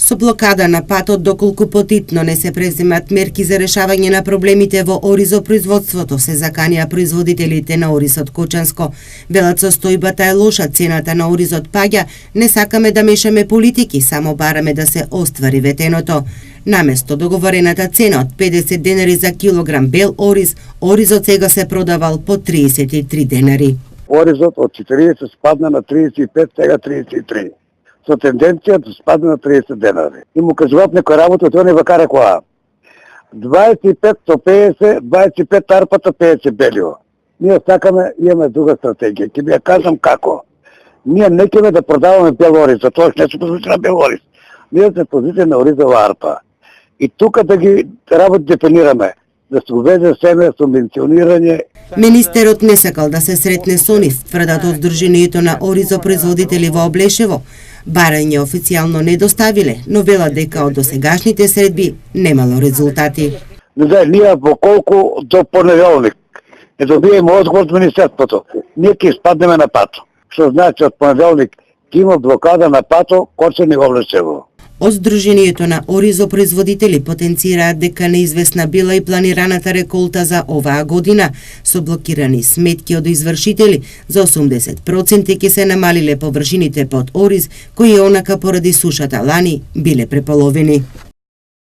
Со блокада на патот доколку потитно не се преземат мерки за решавање на проблемите во оризопроизводството, се заканија производителите на ориз од Кочанско. Велат состојбата е лоша, цената на оризот паѓа, не сакаме да мешаме политики, само бараме да се оствари ветеното. Наместо договорената цена од 50 денари за килограм бел ориз, оризот сега се продавал по 33 денари. Оризот од 40 спадна на 35, сега 33. Со тенденција да спадне на 30 денари. И му кажуват некој работа, тој не вака рекоа 25 со 50, 25 тарпата, 50 белио. Ние сакаме, имаме друга стратегија. Ќе ви ја кажам како. Ние не ќе да продаваме бел ориз, затоа што не се позиција на бел ориз. Ние се позиција на оризова арпа. И тука да ги работи депонираме, да се уведе семе, субвенционирање. Министерот не сакал да се сретне со нив, тврдат од Сдруженијето на оризопроизводители во Облешево. Барање официјално не доставиле, но велат дека од досегашните средби немало резултати. Не знае, ние во колку до понеделник не добиеме одговор од Министерството. Ние ќе спаднеме на пато. Што значи од понеделник ќе има блокада на пато, Корчани во Облешево. Од Сдруженијето на оризопроизводители потенцираат дека неизвестна била и планираната реколта за оваа година, со блокирани сметки од извршители. За 80% ќе се намалиле површините под ориз, кои онака поради сушата лани биле преполовени.